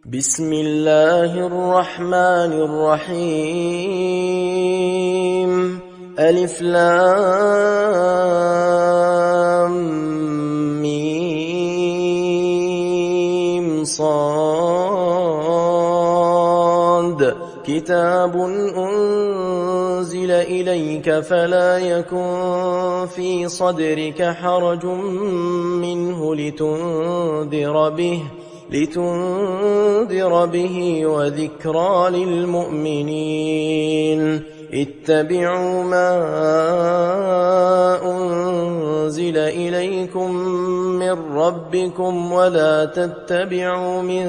بسم الله الرحمن الرحيم ألف لام ميم صاد كتاب أنزل إليك فلا يكن في صدرك حرج منه لتنذر به وذكرى للمؤمنين اتبعوا ما أنزل إليكم من ربكم ولا تتبعوا من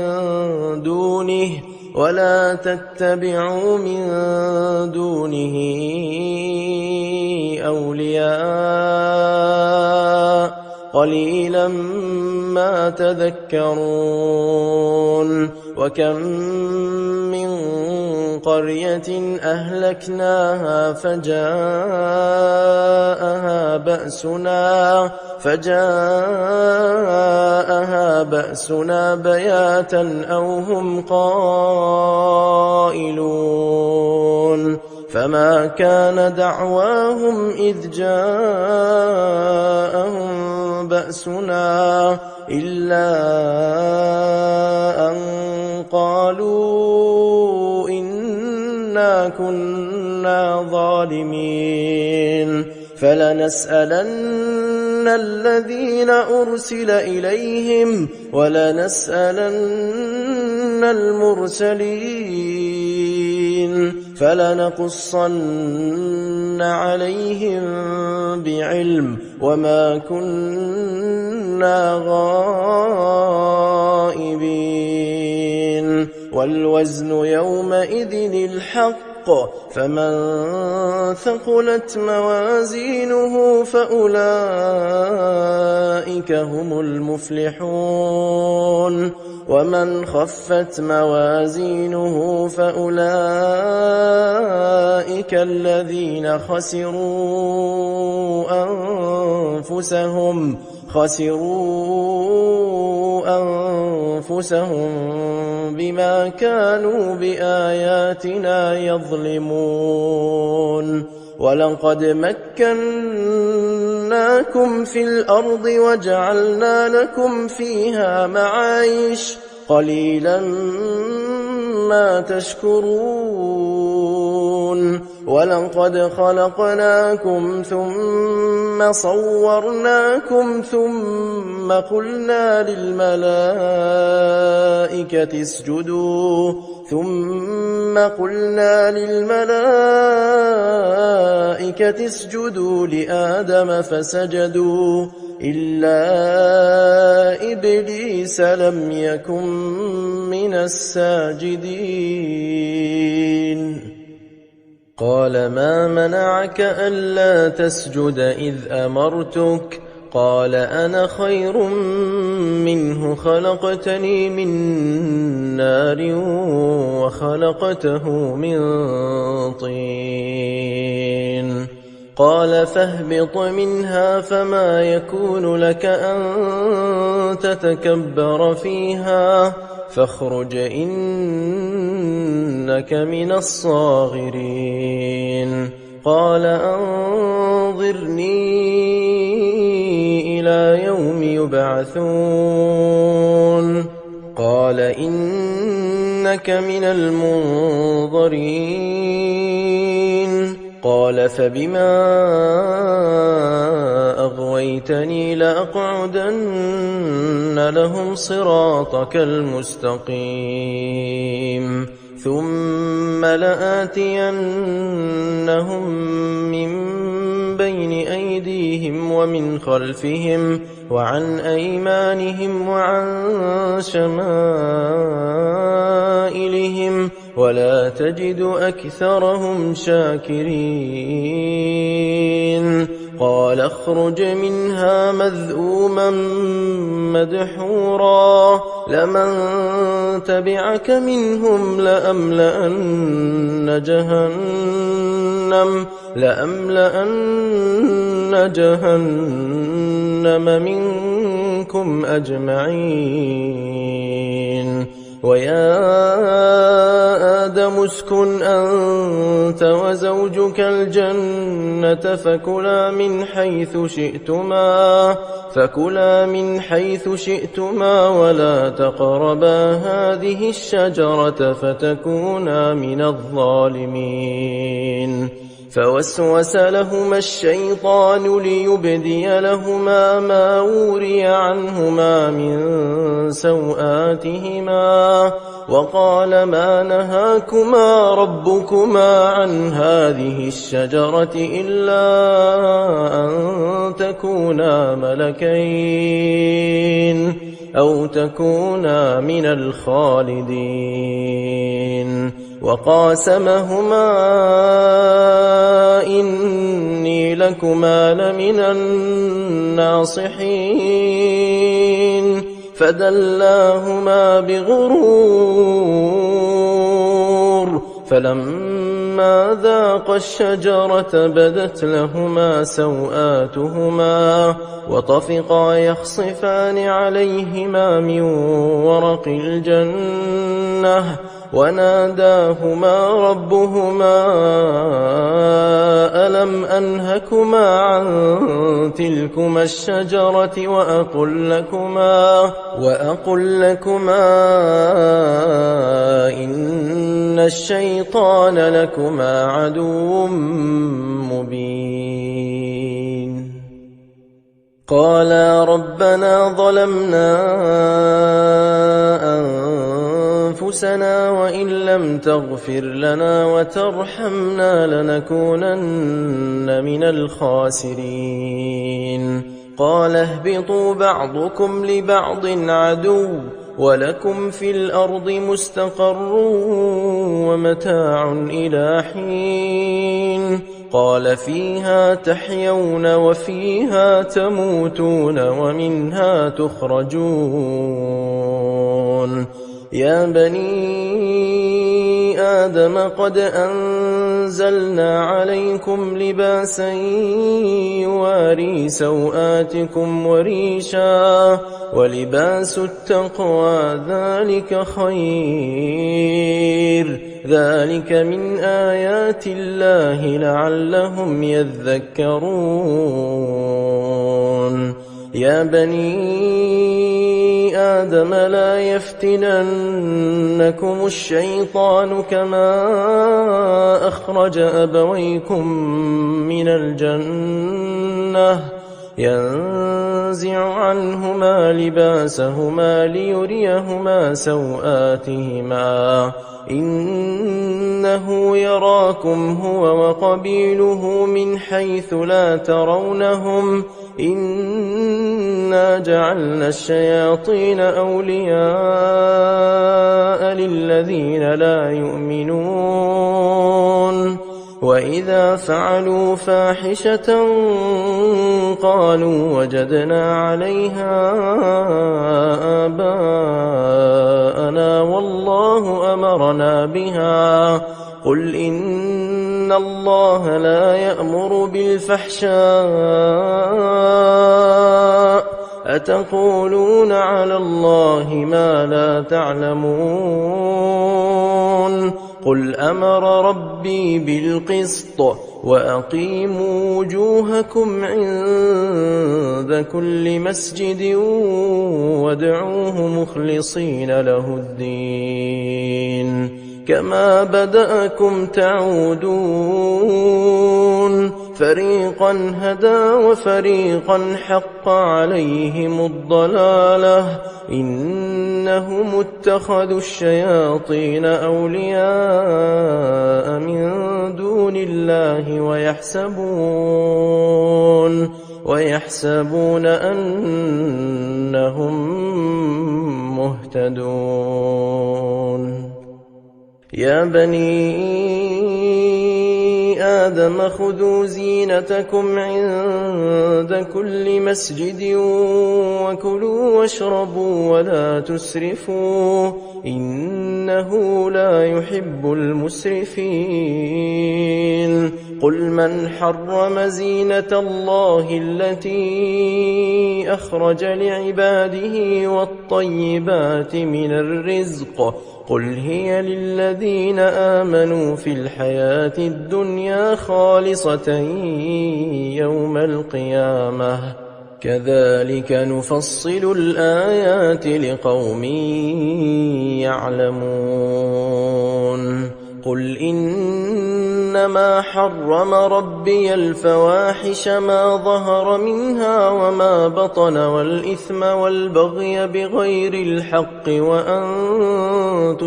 دونه أولياء قليلا ما تذكرون وكم من قرية أهلكناها فجاءها بأسنا بياتا أو هم قائلون فما كان دعواهم إذ جاءهم بأسنا إلا أن قالوا إنا كنا ظالمين فلنسألن الذين أرسل إليهم ولنسألن المرسلين فلنقصن عليهم بعلم وما كنا غائبين والوزن يومئذ الحق فمن ثقلت موازينه فأولئك هم المفلحون ومن خفت موازينه فأولئك الذين خسروا أنفسهم بما كانوا بآياتنا يظلمون ولقد مكناكم في الأرض وجعلنا لكم فيها معايش قليلا ما تشكرون ولقد خلقناكم ثم صورناكم ثم قلنا للملائكة اسجدوا لآدم فسجدوا إلا إبليس لم يكن من الساجدين قال ما منعك ألا تسجد إذ أمرتك قال أنا خير منه خلقتني من نار وخلقته من طين قال فاهبط منها فما يكون لك أن تتكبر فيها فاخرج إنك من الصاغرين قال أنظرني إلى يوم يبعثون قال إنك من المنظرين قال فبما أغويتني لأقعدن لهم صراطك المستقيم ثم لآتينهم من بين أيديهم ومن خلفهم وعن أيمانهم وعن شمائلهم ولا تجد أكثرهم شاكرين قال اخرج منها مذءوما مدحورا لمن تبعك منهم لأملأن جهنم منكم أجمعين ويا آدم اسكن أنت وزوجك الجنة فكلا من حيث شئتما ولا تقربا هذه الشجرة فتكونا من الظالمين. فوسوس لهما الشيطان ليبدي لهما ما وري عنهما من سوآتهما وقال ما نهاكما ربكما عن هذه الشجرة إلا أن تكونا ملكين أو تكونا من الخالدين. وقاسمهما إني لكما لمن الناصحين فدلاهما بغرور فلما ذاقا الشجرة بدت لهما سوآتهما وطفقا يخصفان عليهما من ورق الجنة وناداهما ربهما ألم أنهكما عن تلكما الشجرة وأقل لكما إن الشيطان لكما عدو مبين. قالا ربنا ظلمنا أنفسنا وإن لم تغفر لنا وترحمنا لنكونن من الخاسرين. قال اهبطوا بعضكم لبعض عدو ولكم في الأرض مستقر ومتاع إلى حين. قال فيها تحيون وفيها تموتون ومنها تخرجون. يا بني آدم قد أنزلنا عليكم لباسا يواري سوآتكم وريشا ولباس التقوى ذلك خير ذلك من آيات الله لعلهم يذكرون. يا بني آدم لا يفتننكم الشيطان كما أخرج أبويكم من الجنة ينزع عنهما لباسهما ليريهما سوآتهما إنه يراكم هو وقبيله من حيث لا ترونهم إنا جعلنا الشياطين أولياء للذين لا يؤمنون. وإذا فعلوا فاحشة قالوا وجدنا عليها آباءنا والله أمرنا بها قل إن الله لا يأمر بالفحشاء أتقولون على الله ما لا تعلمون. قل أمر ربي بالقسط وأقيموا وجوهكم عند كل مسجد وادعوه مخلصين له الدين كما بدأكم تعودون. فريقا هدى وفريقا حق عليهم الضلالة إنهم اتخذوا الشياطين أولياء من دون الله ويحسبون أنهم مهتدون. يا بني آدم خذوا زينتكم عند كل مسجد وكلوا واشربوا ولا تسرفوا إنه لا يحب المسرفين قل من حرم زينة الله التي أخرج لعباده والطيبات من الرزق قل هي للذين آمنوا في الحياة الدنيا خالصة يوم القيامة كذلك نفصل الآيات لقوم يعلمون قل إنما حرم ربي الفواحش ما ظهر منها وما بطن والإثم والبغي بغير الحق وأن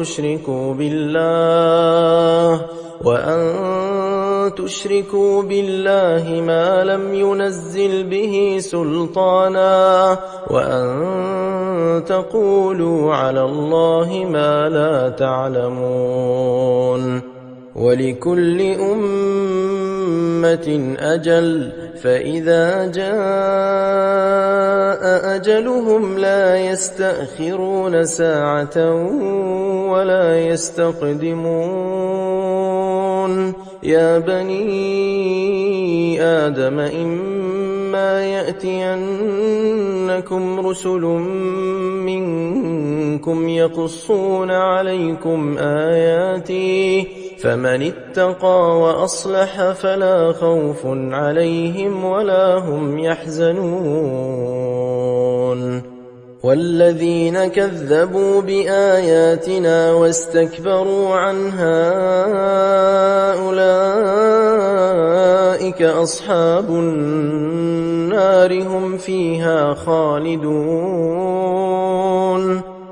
تشركوا بالله ما لم ينزل به سلطانا وأن تقولوا على الله ما لا تعلمون ولكل أمة أجل فإذا جاء أجلهم لا يستأخرون ساعة ولا يستقدمون يا بني آدم إما يأتينكم رسل منكم يقصون عليكم آياتي فمن اتقى وأصلح فلا خوف عليهم ولا هم يحزنون والذين كذبوا بآياتنا واستكبروا عنها أولئك أصحاب النار هم فيها خالدون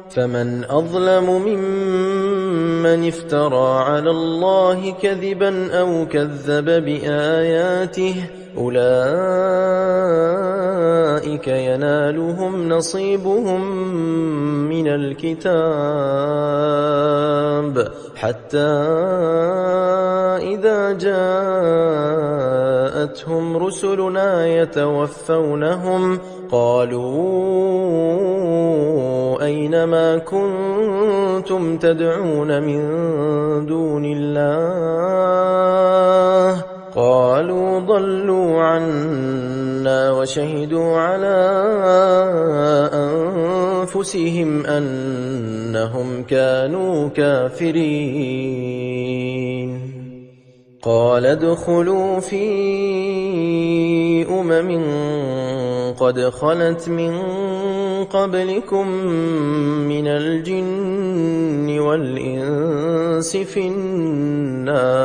فمن أظلم ممن افترى على الله كذبا أو كذب بآياته أولئك ينالهم نصيبهم من الكتاب حتى إذا جاءتهم رسلنا يتوفونهم قالوا أين ما كنتم تدعون من دون الله قالوا ضلوا عنا وشهدوا على أنفسهم أنهم كانوا كافرين قال ادخلوا في أمم قد خلت من قبلكم من الجن والإنس في النار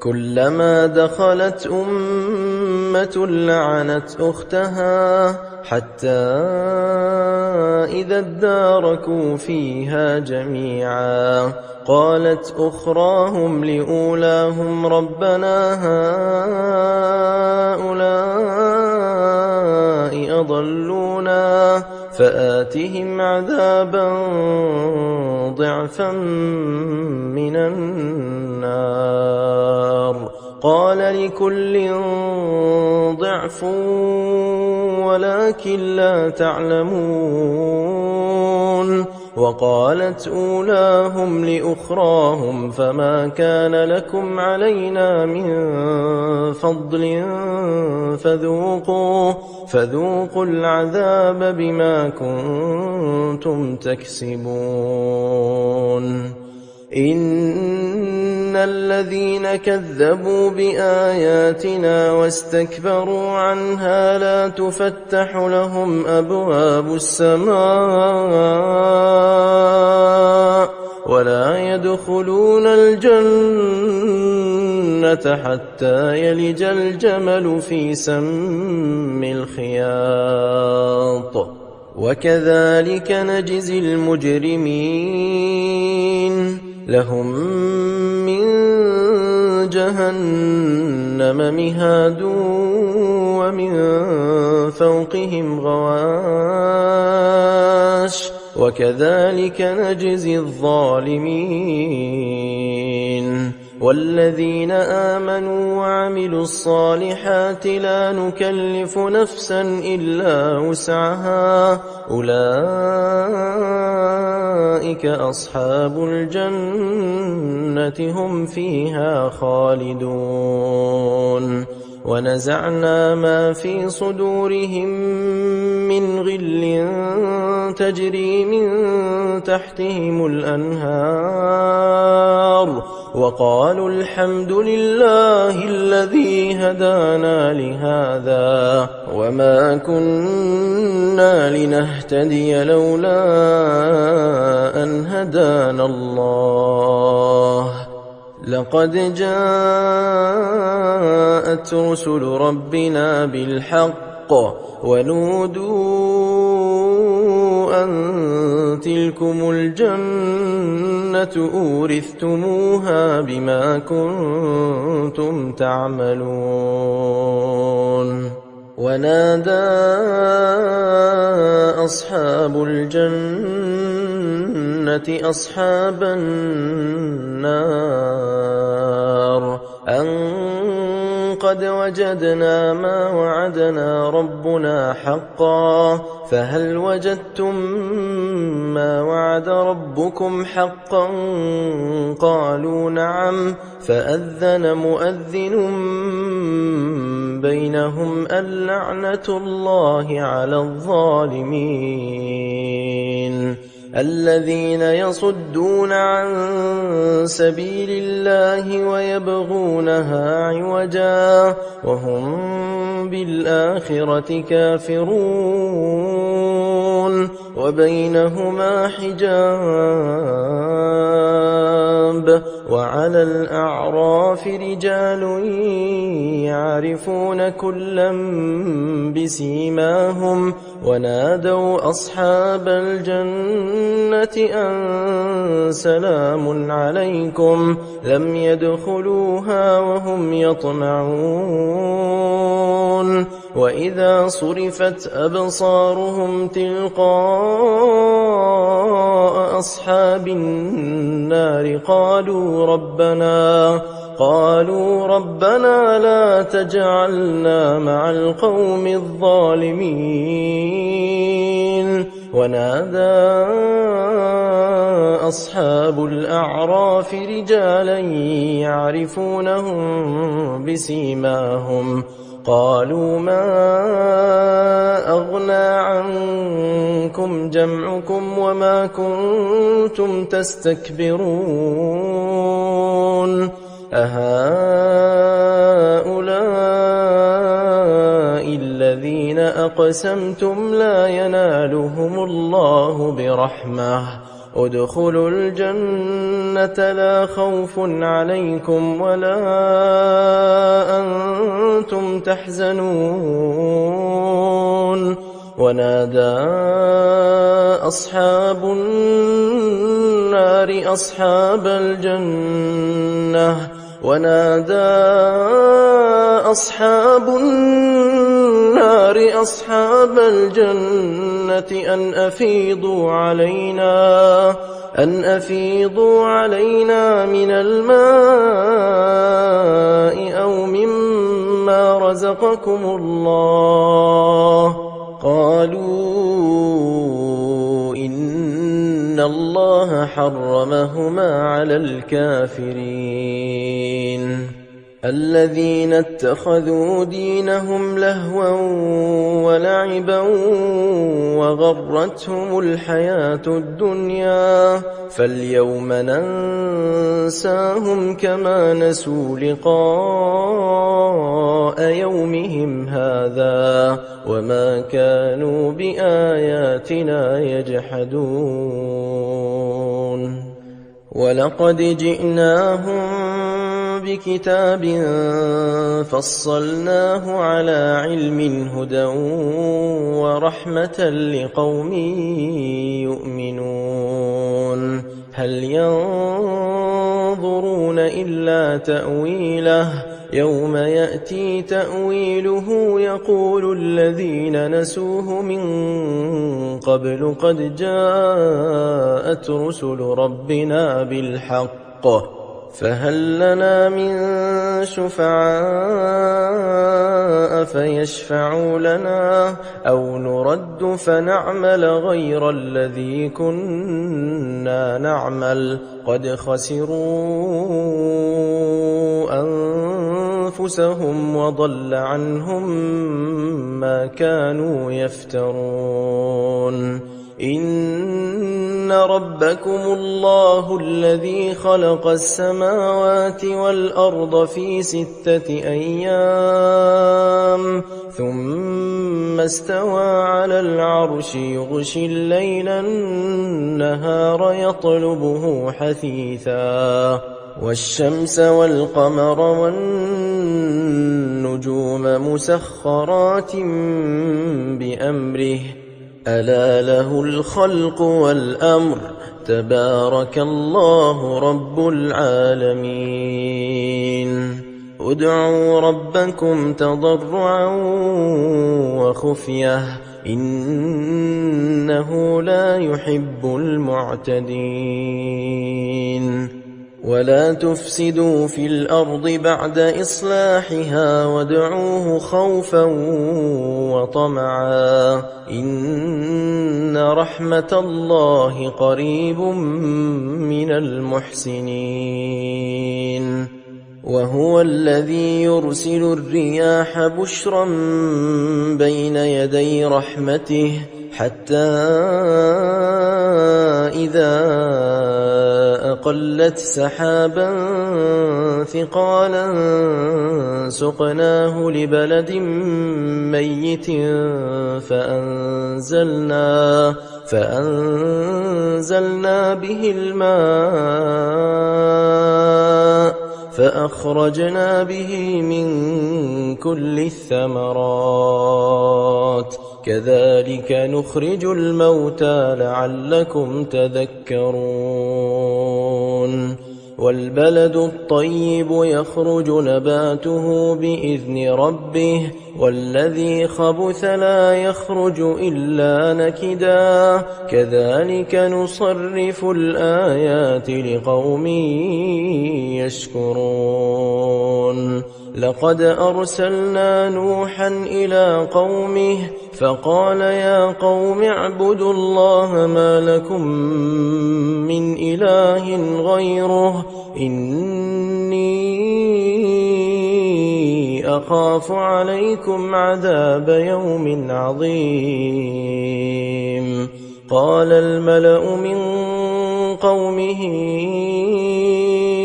كلما دخلت أمة لعنت أختها حتى إذا اداركوا فيها جميعا قالت أخراهم لأولاهم ربنا هؤلاء أضلونا فآتهم عذابا ضعفا من النار قال لكل ضعف ولكن لا تعلمون وقالت أولاهم لأخراهم فما كان لكم علينا من فضل فذوقوا العذاب بما كنتم تكسبون إن الذين كذبوا بآياتنا واستكبروا عنها لا تفتح لهم أبواب السماء ولا يدخلون الجنة حتى يلج الجمل في سم الخياط وكذلك نجزي المجرمين لهم من جهنم مهاد ومن فوقهم غواش وكذلك نجزي الظالمين والذين آمنوا وعملوا الصالحات لا نكلف نفسا إلا وسعها أولئك أصحاب الجنة هم فيها خالدون ونزعنا ما في صدورهم من غل تجري من تحتهم الأنهار وقالوا الحمد لله الذي هدانا لهذا وما كنا لنهتدي لولا أن هدانا الله لقد جاءت رسل ربنا بالحق ونودوا أن تلكم الجنة أورثتموها بما كنتم تعملون ونادى أصحاب الجنة أصحاب النار أن قد وجدنا ما وعدنا ربنا حقا فهل وجدتم ما وعد ربكم حقا قالوا نعم فأذن مؤذن بينهم اللعنة الله على الظالمين الذين يصدون عن سبيل الله ويبغونها عوجا وهم بالآخرة كافرون وبينهما حجاب وعلى الأعراف رجال يعرفون كلا بسيماهم ونادوا أصحاب الجنة أن سلام عليكم لم يدخلوها وهم يطمعون وإذا صرفت أبصارهم تلقاء أصحاب النار قالوا ربنا لا تجعلنا مع القوم الظالمين ونادى أصحاب الأعراف رجالا يعرفونهم بسيماهم قالوا ما أغنى عنكم جمعكم وما كنتم تستكبرون أهؤلاء الذين أقسمتم لا ينالهم الله برحمة ادخلوا الجنة لا خوف عليكم ولا أنتم تحزنون ونادى أصحاب النار أصحاب الجنة أن أفيضوا علينا من الماء أو مما رزقكم الله قالوا إن الله حرمهما على الكافرين الذين اتخذوا دينهم لهوا ولعبا وغرتهم الحياة الدنيا فاليوم ننساهم كما نسوا لقاء يومهم هذا وما كانوا بآياتنا يجحدون ولقد جئناهم بكتاب فصلناه على علم هدى ورحمة لقوم يؤمنون هل ينظرون إلا تأويله يوم يأتي تأويله يقول الذين نسوه من قبل قد جاءت رسل ربنا بالحق فهل لنا من شفعاء فيشفعوا لنا أو نرد فنعمل غير الذي كنا نعمل قد خسروا أنفسهم وضل عنهم ما كانوا يفترون إن ربكم الله الذي خلق السماوات والأرض في 6 أيام ثم استوى على العرش يغشي الليل النهار يطلبه حثيثا والشمس والقمر والنجوم مسخرات بأمره ألا له الخلق والأمر تبارك الله رب العالمين ادعوا ربكم تضرعا وخفية إنه لا يحب المعتدين ولا تفسدوا في الأرض بعد إصلاحها وادعوه خوفا وطمعا إن رحمة الله قريب من المحسنين وهو الذي يرسل الرياح بشرا بين يدي رحمته حتى إذا أقلت سحابا ثقالا سقناه لبلد ميت فأنزلنا به الماء فأخرجنا به من كل الثمرات كذلك نخرج الموتى لعلكم تذكرون والبلد الطيب يخرج نباته بإذن ربه والذي خبث لا يخرج إلا نكدا كذلك نصرف الآيات لقوم يشكرون لقد أرسلنا نوحا إلى قومه فقال يا قوم اعبدوا الله ما لكم من إله غيره إني أخاف عليكم عذاب يوم عظيم قال الملأ من قومه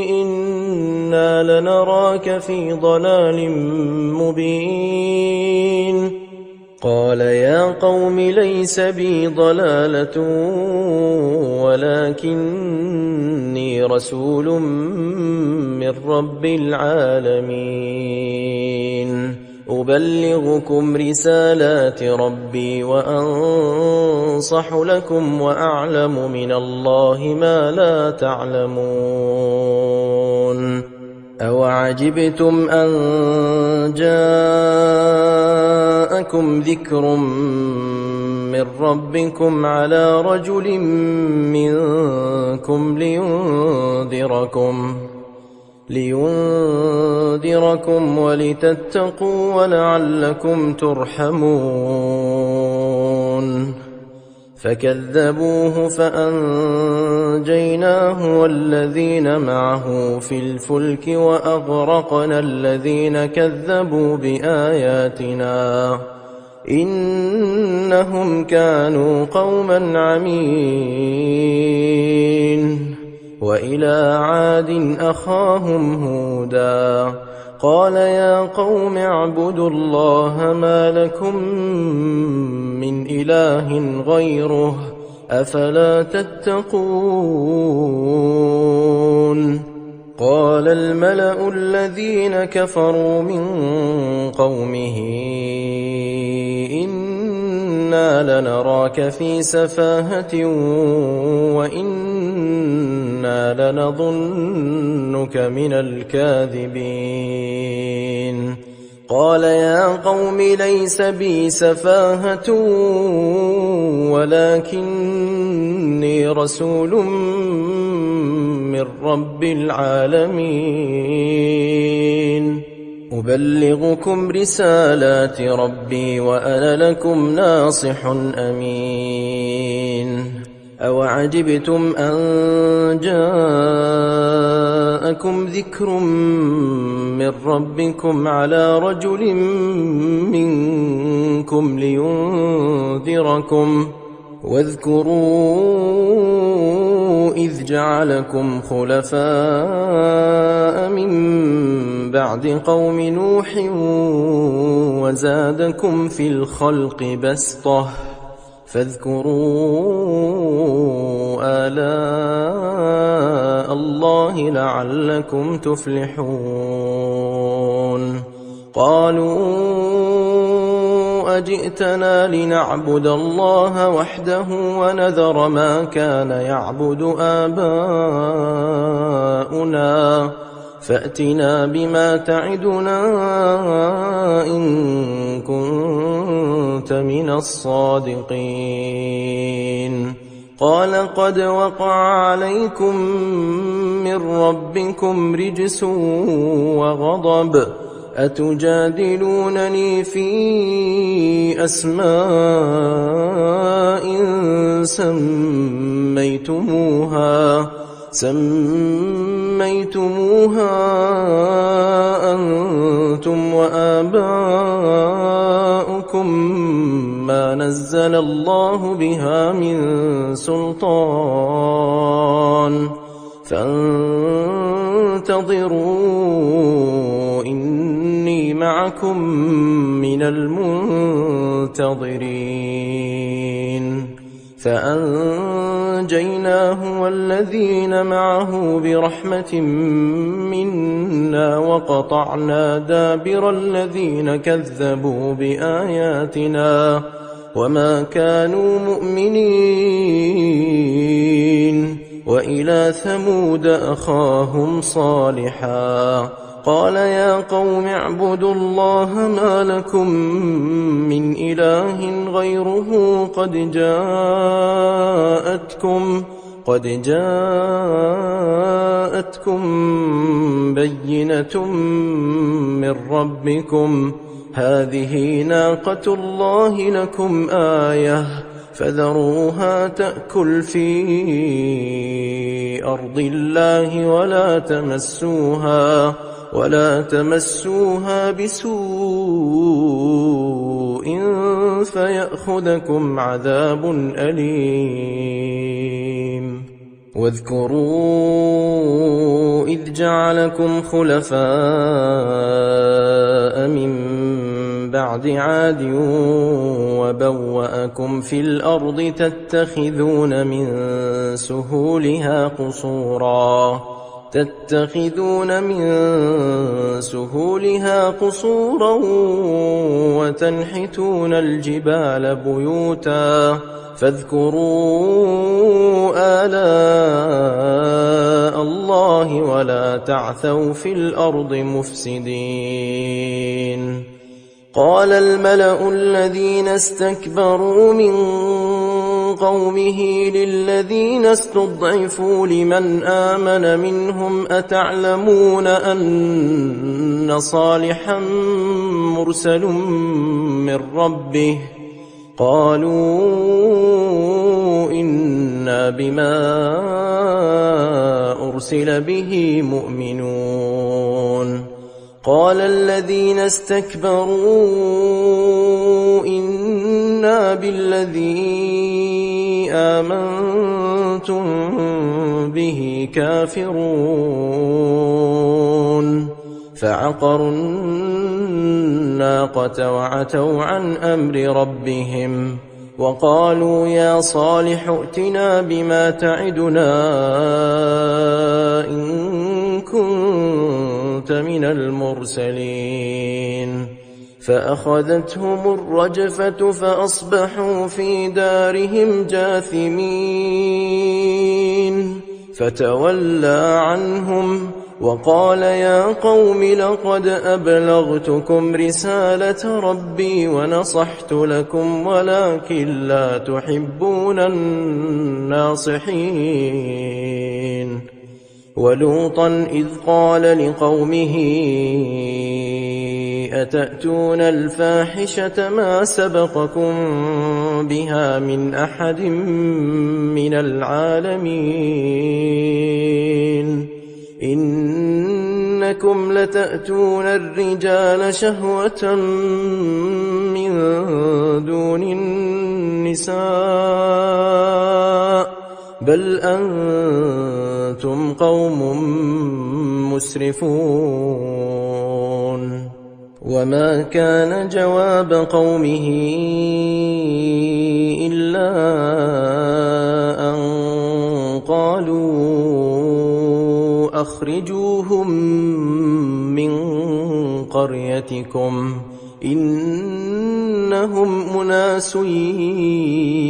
إنا لنراك في ضلال مبين قال يا قوم ليس بي ضلالة ولكني رسول من رب العالمين أبلغكم رسالات ربي وأنصح لكم وأعلم من الله ما لا تعلمون أوعجبتم أن جاءكم ذكر من ربكم على رجل منكم لينذركم ولتتقوا ولعلكم ترحمون فكذبوه فأنجيناه والذين معه في الفلك وأغرقنا الذين كذبوا بآياتنا إنهم كانوا قوما عمين وإلى عاد أخاهم هودا قال يا قوم اعبدوا الله ما لكم من إله غيره أفلا تتقون قال الملأ الذين كفروا من قومه إنا لنراك في سفاهة وإنا لنظنك من الكاذبين قال يا قوم ليس بي سفاهة ولكني رسول من رب العالمين أبلغكم رسالات ربي وأنا لكم ناصح أمين أوعجبتم أن جاءكم ذكر من ربكم على رجل منكم لينذركم واذكروا إذ جعلكم خلفاء من بعد قوم نوح وزادكم في الخلق بسطة فاذكروا آلاء الله لعلكم تفلحون قالوا أجئتنا لنعبد الله وحده ونذر ما كان يعبد آباؤنا فأتنا بما تعدنا إن كنت من الصادقين قال قد وقع عليكم من ربكم رجس وغضب أتجادلونني في أسماء سميتموها أنتم وآباؤكم ما نزل الله بها من سلطان فانتظروا إني معكم من المنتظرين فأنجيناه والذين معه برحمة منا وقطعنا دابر الذين كذبوا بآياتنا وما كانوا مؤمنين وإلى ثمود أخاهم صالحا قال يا قوم اعبدوا الله ما لكم من إله غيره قد جاءتكم بينة من ربكم هذه ناقة الله لكم آية فذروها تأكل في أرض الله ولا تمسوها بسوء فيأخذكم عذاب أليم واذكروا إذ جعلكم خلفاء من بعد عاد وبوأكم في الأرض تتخذون من سهولها قصورا وتنحتون الجبال بيوتا فاذكروا آلاء الله ولا تعثوا في الأرض مفسدين قال الملأ الذين استكبروا من قومه للذين استضعفوا لمن آمن منهم أتعلمون أن صالحا مرسل من ربه قالوا إنا بما أرسل به مؤمنون قال الذين استكبروا إنا بالذي آمنتم به كافرون فعقروا الناقة وعتوا عن أمر ربهم وقالوا يا صالح ائتنا بما تعدنا إن كنت من المرسلين فأخذتهم الرجفة فأصبحوا في دارهم جاثمين فتولى عنهم وقال يا قوم لقد أبلغتكم رسالة ربي ونصحت لكم ولكن لا تحبون الناصحين ولوطا إذ قال لقومه أتأتون الفاحشة ما سبقكم بها من أحد من العالمين إنكم لتأتون الرجال شهوة من دون النساء بل أنتم قوم مسرفون وما كان جواب قومه إلا أن قالوا أخرجوهم من قريتكم إنهم أناس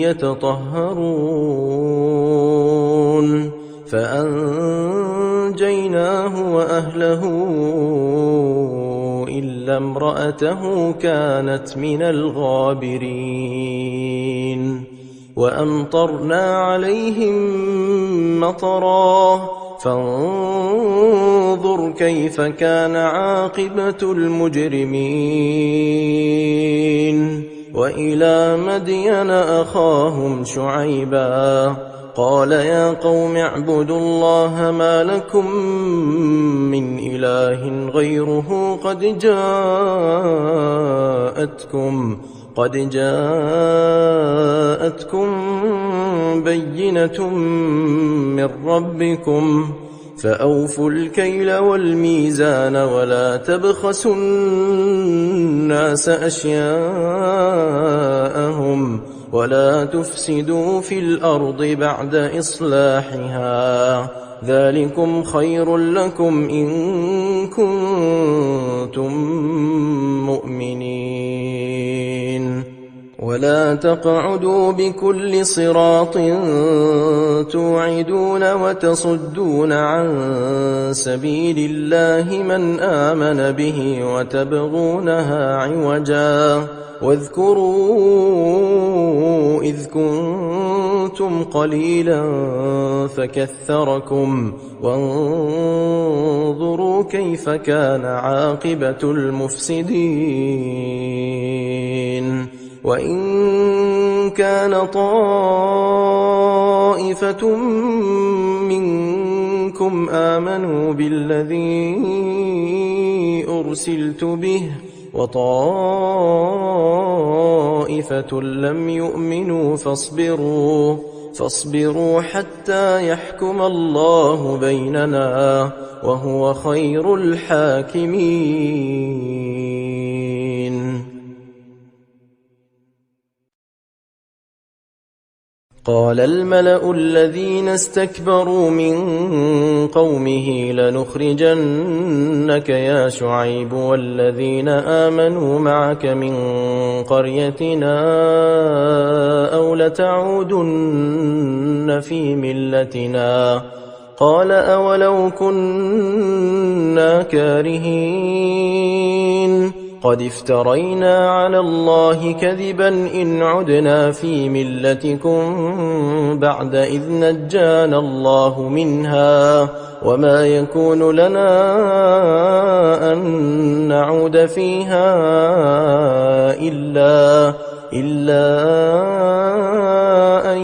يتطهرون فأنجيناه وأهله إلا امرأته كانت من الغابرين وأمطرنا عليهم مطرا فانظر كيف كان عاقبة المجرمين وإلى مدين أخاهم شعيبا قال يا قوم اعبدوا الله ما لكم من إله غيره قد جاءتكم بينة من ربكم فأوفوا الكيل والميزان ولا تبخسوا الناس أشياءهم ولا تفسدوا في الأرض بعد إصلاحها ذلكم خير لكم إن كنتم مؤمنين ولا تقعدوا بكل صراط توعدون وتصدون عن سبيل الله من آمن به وتبغونها عوجا واذكروا إذ كنتم قليلا فكثركم وانظروا كيف كان عاقبة المفسدين وإن كان طائفة منكم آمنوا بالذي أرسلت به وطائفة لم يؤمنوا فاصبروا حتى يحكم الله بيننا وهو خير الحاكمين. قال الملأ الذين استكبروا من قومه لنخرجنك يا شعيب والذين آمنوا معك من قريتنا أو لتعودن في ملتنا قال أولو كنا كارهين قد افترينا على الله كذبا إن عدنا في ملتكم بعد إذ نجانا الله منها وما يكون لنا أن نعود فيها إلا أن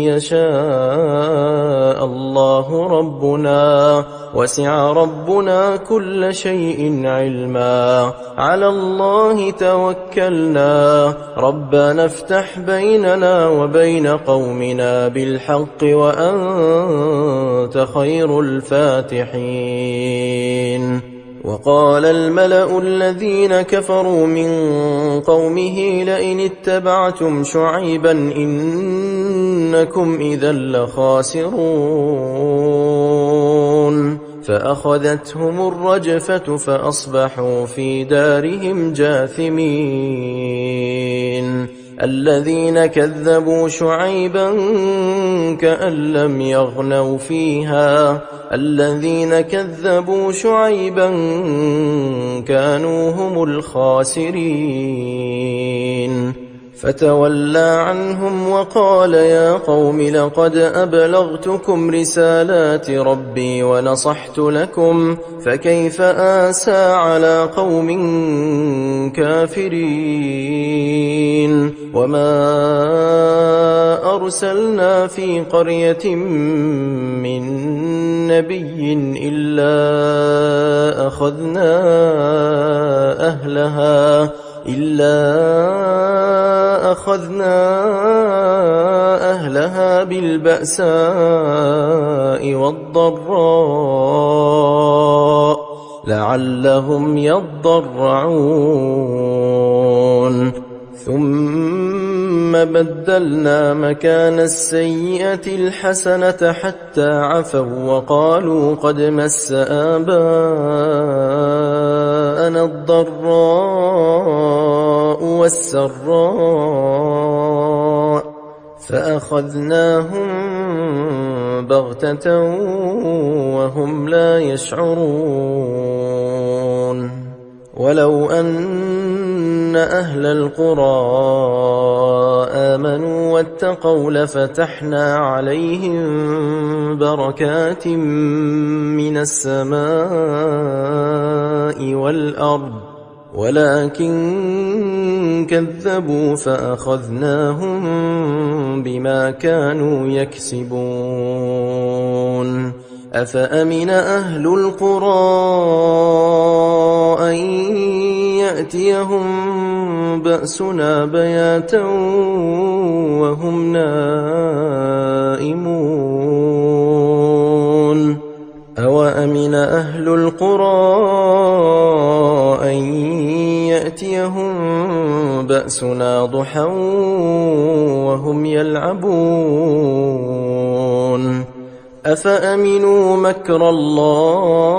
يشاء الله ربنا وسع ربنا كل شيء علما على الله توكلنا ربنا افتح بيننا وبين قومنا بالحق وأنت خير الفاتحين. وقال الملأ الذين كفروا من قومه لئن اتبعتم شعيبا إنكم إذا لخاسرون فأخذتهم الرجفة فأصبحوا في دارهم جاثمين. الذين كذبوا شعيبا كأن لم يغنوا فيها الذين كذبوا شعيبا كانوا هم الخاسرين. فتولى عنهم وقال يا قوم لقد أبلغتكم رسالات ربي ونصحت لكم فكيف آسى على قوم كافرين وما أرسلنا في قرية من نبي إلا أخذنا أهلها بالبأساء والضراء لعلهم يضرعون ثم بدلنا مكان السيئة الحسنة حتى عفوا وقالوا قد مس آباءنا الضراء والسراء فأخذناهم بغتة وهم لا يشعرون ولو أن أهل القرى آمنوا واتقوا لفتحنا عليهم بركات من السماء والأرض ولكن كذبوا فأخذناهم بما كانوا يكسبون أفأمن أهل القرى أن يأتيهم بأسنا بياتا وهم نائمون أوأمن أهل القرى أن يأتيهم بأسنا ضحى وهم يلعبون أفأمنوا مكر الله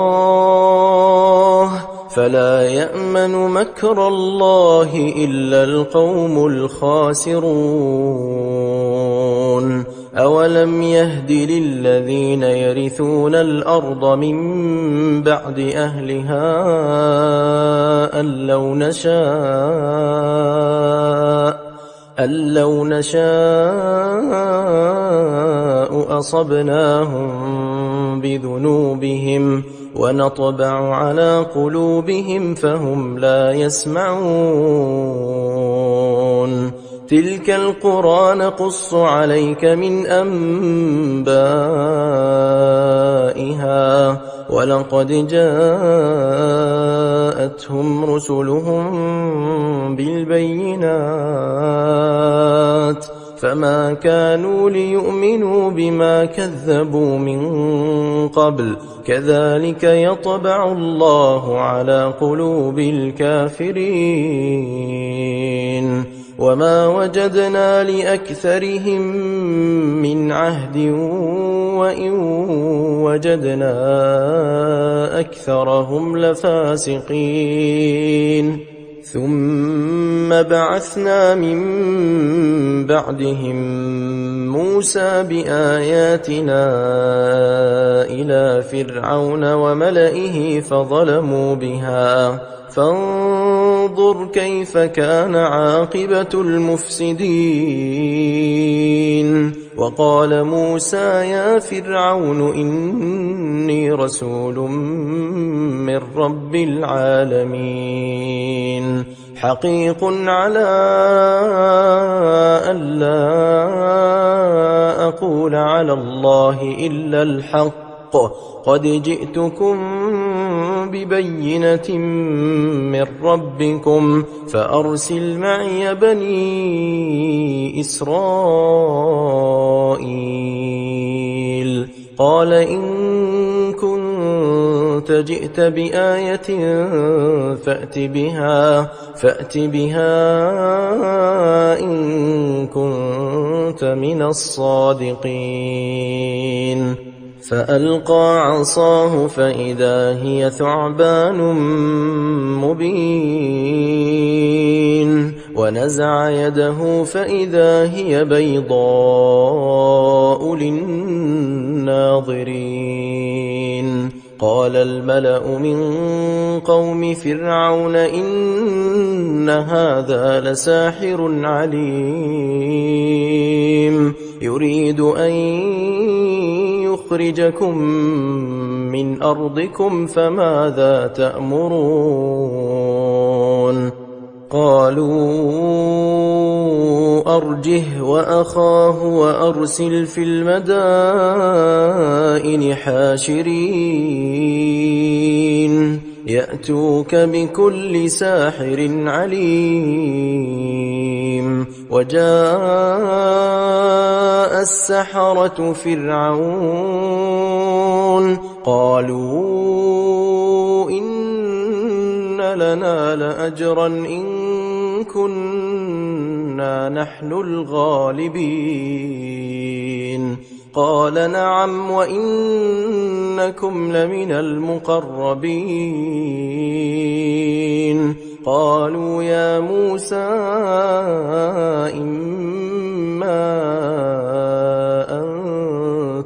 فلا يأمن مكر الله إلا القوم الخاسرون أولم يهد للذين يرثون الأرض من بعد أهلها أن لو نشاء أصبناهم بذنوبهم ونطبع على قلوبهم فهم لا يسمعون تلك القرى نقص عليك من أنبائها ولقد جاءتهم رسلهم بالبينات فما كانوا ليؤمنوا بما كذبوا من قبل كذلك يطبع الله على قلوب الكافرين وما وجدنا لأكثرهم من عهد وإن وجدنا أكثرهم لفاسقين ثم بعثنا من بعدهم موسى بآياتنا إلى فرعون وملئه فظلموا بها فانظر كيف كان عاقبة المفسدين وقال موسى يا فرعون إني رسول من رب العالمين حقيق على ألا أقول على الله إلا الحق قد جئتكم ببينة من ربكم فأرسل معي بني إسرائيل قال إن كنت جئت بآية فأت بها إن كنت من الصادقين فألقى عصاه فإذا هي ثعبان مبين ونزع يده فإذا هي بيضاء للناظرين قال الملأ من قوم فرعون إن هذا لساحر عليم يريد أن يخرجكم من أرضكم فماذا تأمرون قالوا أرجه وأخاه وأرسل في المدائن حاشرين يأتوك بكل ساحر عليم وجاء السحرة فرعون قالوا إن لنا لأجرا إن كنا نحن الغالبين قال نعم وإنكم لمن المقربين قالوا يا موسى إما أن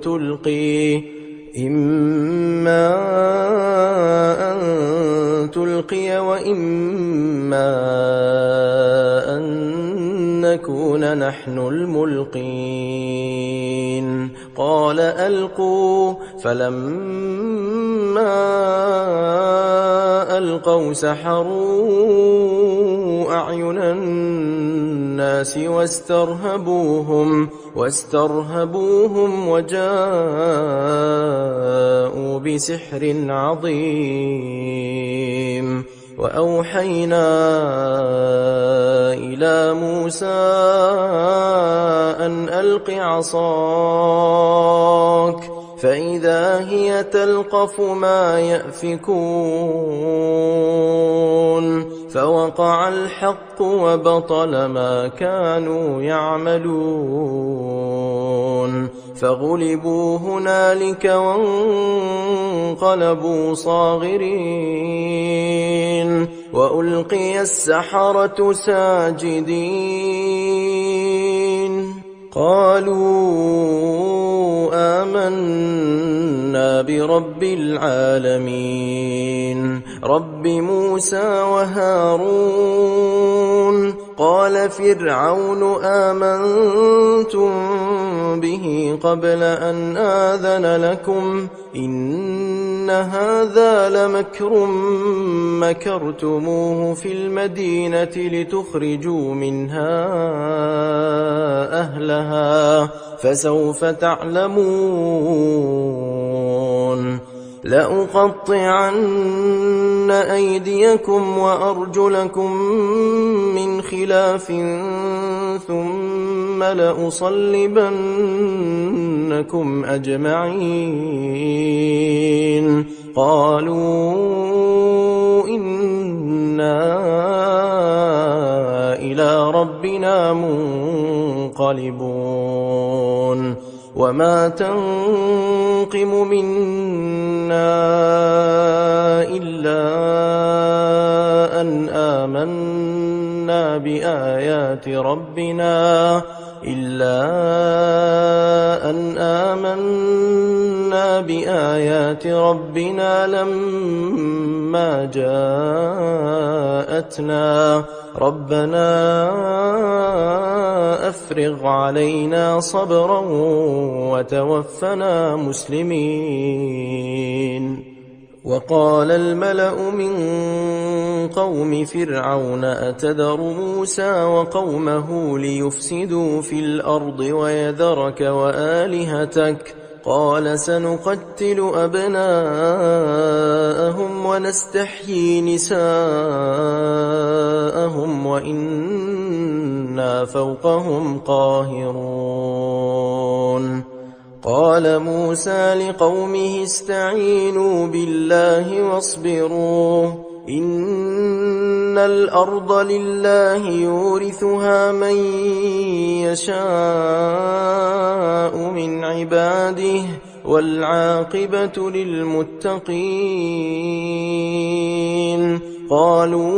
تلقي وإما أن نكون نحن الملقين قال ألقوا فلما ألقوا سحروا أعين الناس واسترهبوهم وجاءوا بسحر عظيم وأوحينا إلى موسى أن ألق عصاك فإذا هي تلقف ما يأفكون فوقع الحق وبطل ما كانوا يعملون فغلبوا هنالك وانقلبوا صاغرين وألقي السحرة ساجدين قالوا آمنا برب العالمين رب موسى وهارون قال فرعون آمنتم به قبل أن آذن لكم إن هذا لمكر مكرتموه في المدينة لتخرجوا منها أهلها فسوف تعلمون لأقطعن أيديكم وأرجلكم من خلاف ثم لأصلبنكم أجمعين قالوا إنا إلى ربنا منقلبون وما تنقم منا إلا أن آمنا بآيات ربنا لما جاءتنا ربنا أفرغ علينا صبرا وتوفنا مسلمين وقال الملأ من قوم فرعون أتذر موسى وقومه ليفسدوا في الأرض ويذرك وآلهتك قال سنقتل أبناءهم ونستحيي نساءهم وإنا فوقهم قاهرون قال موسى لقومه استعينوا بالله واصبروا إن الأرض لله يورثها من يشاء من عباده والعاقبة للمتقين قالوا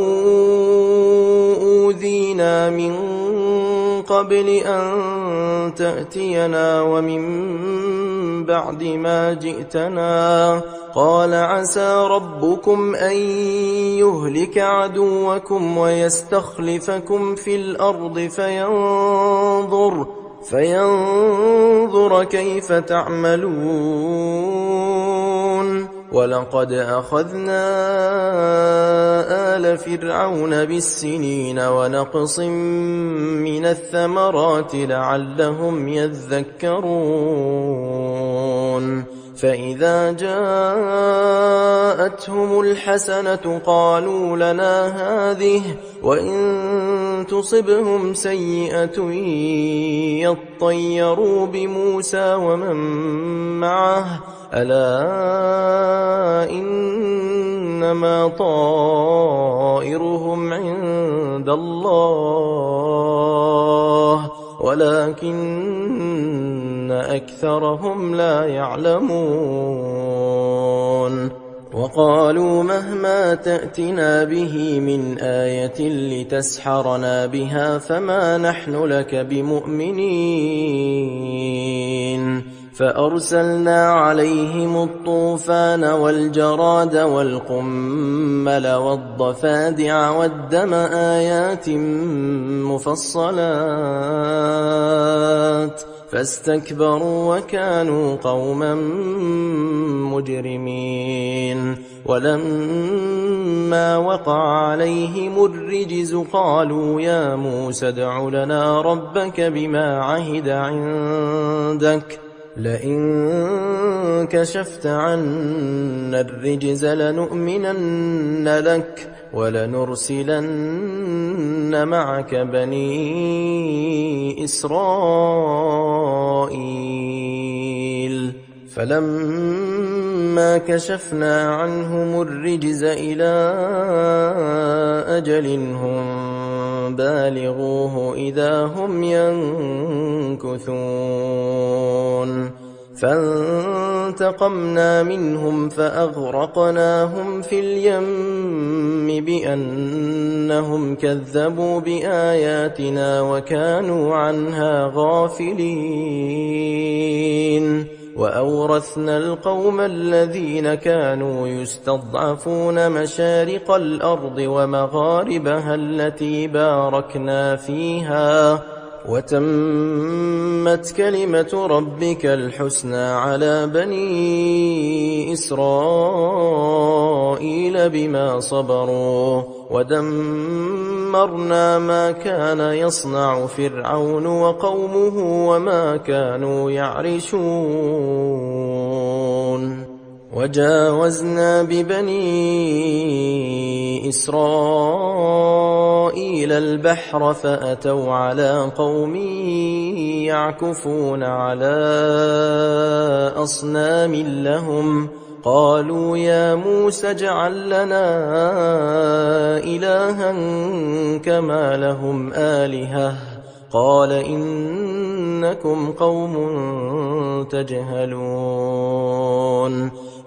أوذينا من قبل أن تأتينا ومن بعد ما جئتنا. قال عسى ربكم أن يهلك عدوكم ويستخلفكم في الأرض فينظر كيف تعملون. ولقد أخذنا آل فرعون بالسنين ونقص من الثمرات لعلهم يذكرون. فإذا جاءتهم الحسنة قالوا لنا هذه، وإن تصبهم سيئة يطيروا بموسى ومن معه، ألا إنما طائرهم عند الله ولكن أكثرهم لا يعلمون. وقالوا مهما تأتنا به من آية لتسحرنا بها فما نحن لك بمؤمنين. فأرسلنا عليهم الطوفان والجراد والقمل والضفادع والدم آيات مفصلات فاستكبروا وكانوا قوما مجرمين. ولما وقع عليهم الرجز قالوا يا موسى ادع لنا ربك بما عهد عندك لئن كشفت عنا الرجز لنؤمنن لك ولنرسلن معك بني إسرائيل. فلما كشفنا عنهم الرجز إلى أجل هم بالغوه إذا هم ينكثون. فانتقمنا منهم فأغرقناهم في اليم بأنهم كذبوا بآياتنا وكانوا عنها غافلين. وأورثنا القوم الذين كانوا يستضعفون مشارق الأرض ومغاربها التي باركنا فيها وتمت كلمة ربك الحسنى على بني إسرائيل بما صبروا ودمرنا ما كان يصنع فرعون وقومه وما كانوا يعرشون. وجاوزنا ببني إسرائيل البحر فأتوا على قوم يعكفون على أصنام لهم قالوا يا موسى اجعل لنا إلها كما لهم آلهة قال إنكم قوم تجهلون.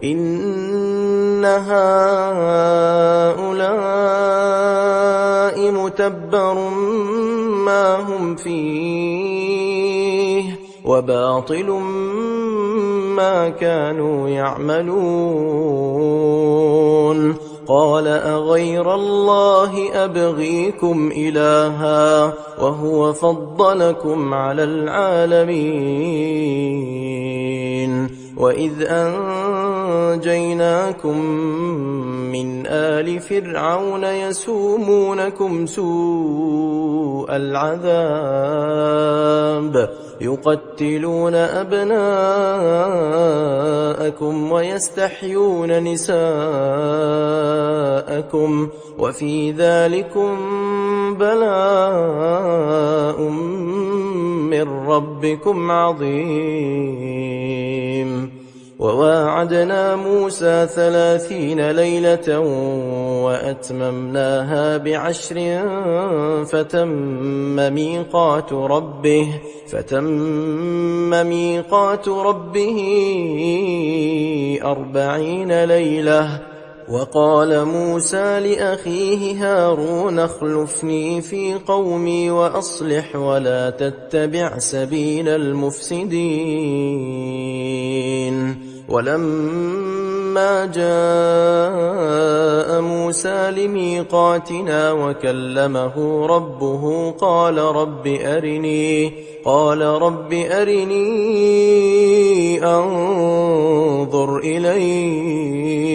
إن هؤلاء متبر ما هم فيه وباطل ما كانوا يعملون. قال أغير الله أبغيكم إلها وهو فضلكم على العالمين. وإذ أنجيناكم من آل فرعون يسومونكم سوء العذاب يقتلون أبناءكم ويستحيون نساءكم وفي ذلكم بلاء من ربكم عظيم. وواعدنا موسى 30 ليلة وأتممناها ب10 فتم ميقات ربه 40 ليلة وقال موسى لأخيه هارون اخلفني في قومي وأصلح ولا تتبع سبيل المفسدين ولما جاء موسى لميقاتنا وكلمه ربه قال رب أرني أنظر إليك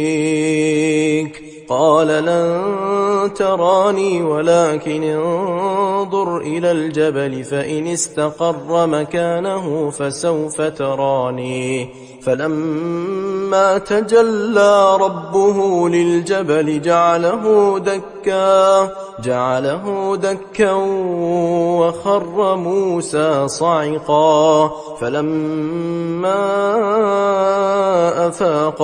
قال لن تراني ولكن انظر إلى الجبل فإن استقر مكانه فسوف تراني فلما تجلى ربه للجبل جعله دكا وخر موسى صعقا فلما أفاق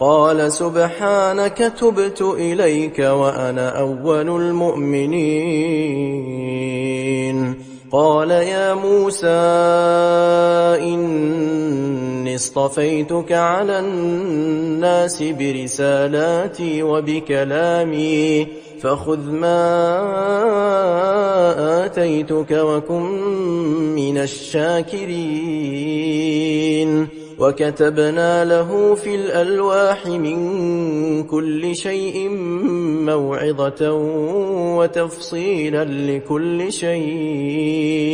قال سبحانك تبت إليك وأنا أول المؤمنين قال يا موسى إني اصطفيتك على الناس برسالاتي وبكلامي فخذ ما آتيتك وكن من الشاكرين وكتبنا له في الألواح من كل شيء موعظة وتفصيلا لكل شيء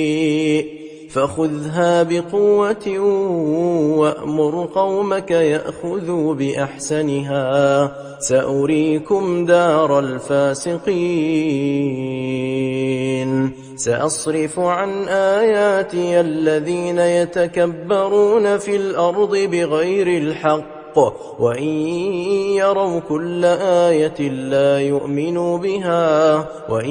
فخذها بقوة وأمر قومك يأخذوا بأحسنها سأريكم دار الفاسقين سأصرف عن آياتي الذين يتكبرون في الأرض بغير الحق وإن يروا كل آية لا يؤمنوا بها وإن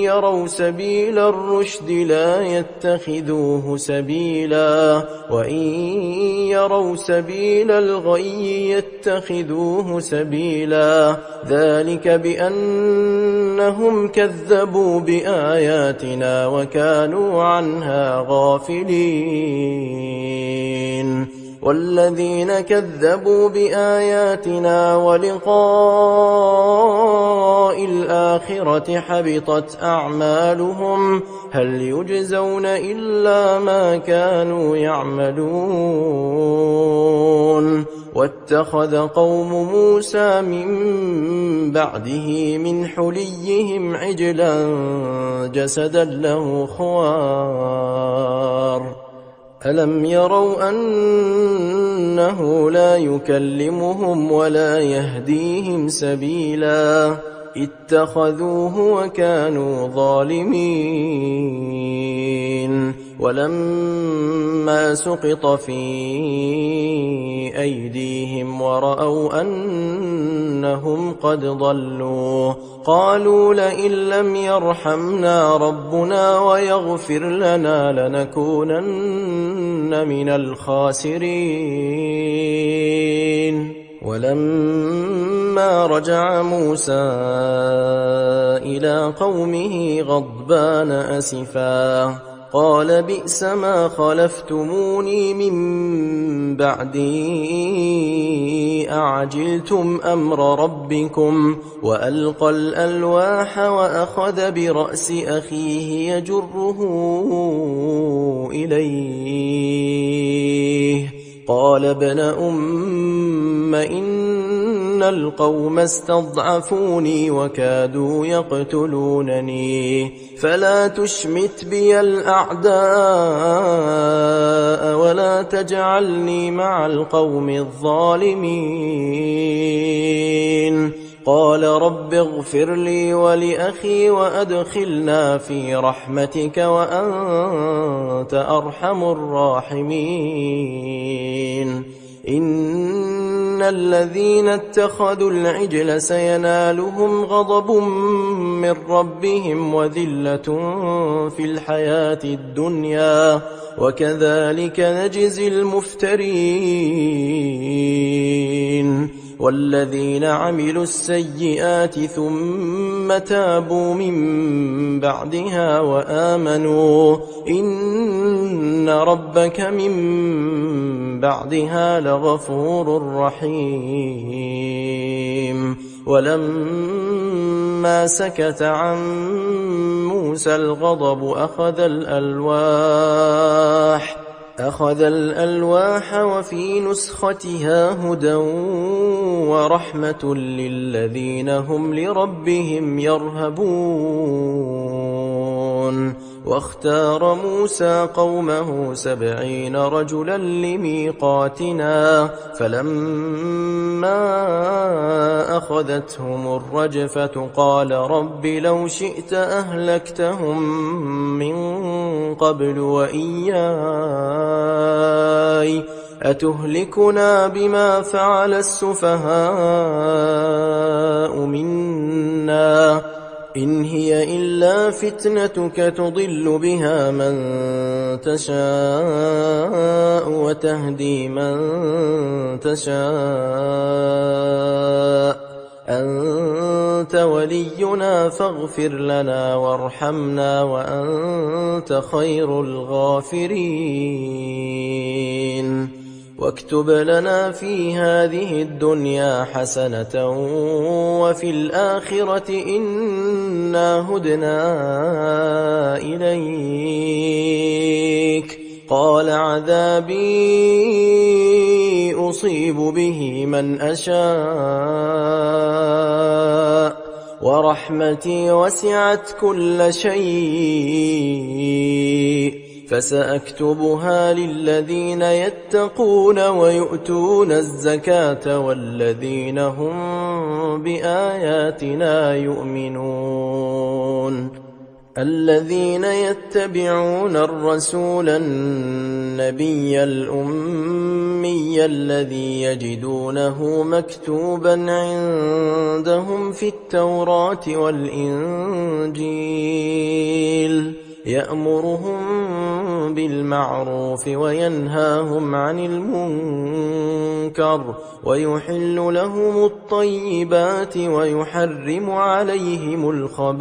يروا سبيل الرشد لا يتخذوه سبيلا وإن يروا سبيل الغي يتخذوه سبيلا ذلك بأنهم كذبوا بآياتنا وكانوا عنها غافلين والذين كذبوا بآياتنا ولقاء الآخرة حبطت أعمالهم هل يجزون إلا ما كانوا يعملون واتخذ قوم موسى من بعده من حليهم عجلا جسدا له خوار ألم يروا أنه لا يكلمهم ولا يهديهم سبيلا اتخذوه وكانوا ظالمين ولما سقط في أيديهم ورأوا أنهم قد ضلوا قالوا لئن لم يرحمنا ربنا ويغفر لنا لنكونن من الخاسرين ولما رجع موسى إلى قومه غضبان أسفا قال بئس ما خلفتموني من بعدي أعجلتم أمر ربكم وألقى الألواح وأخذ برأس أخيه يجره إليه قال ابن أم إن القوم استضعفوني وكادوا يقتلونني فلا تشمت بي الأعداء ولا تجعلني مع القوم الظالمين قال رب اغفر لي ولأخي وأدخلنا في رحمتك وأنت أرحم الراحمين إن الذين اتخذوا العجل سينالهم غضب من ربهم وذلة في الحياة الدنيا وكذلك نجزي المفترين والذين عملوا السيئات ثم تابوا من بعدها وآمنوا إن ربك من بعدها لغفور رحيم. ولما سكت عن موسى الغضب أخذ الألواح وفي نسختها هدى ورحمة للذين هم لربهم يرهبون. واختار موسى قومه 70 رجلا لميقاتنا، فلما أخذتهم الرجفة قال رب لو شئت أهلكتهم من قبل وإياي أتهلكنا بما فعل السفهاء منا إن هي إلا فتنتك تضل بها من تشاء وتهدي من تشاء أنت ولينا فاغفر لنا وارحمنا وأنت خير الغافرين. واكتب لنا في هذه الدنيا حسنة وفي الآخرة إنا هدنا إليك. قال عذابي أصيب به من أشاء ورحمتي وسعت كل شيء فسأكتبها للذين يتقون ويؤتون الزكاة والذين هم بآياتنا يؤمنون. الذين يتبعون الرسول النبي الأمي الذي يجدونه مكتوبا عندهم في التوراة والإنجيل يأمرهم بالمعروف وينهاهم عن المنكر ويحل لهم الطيبات ويحرم عليهم الخبائث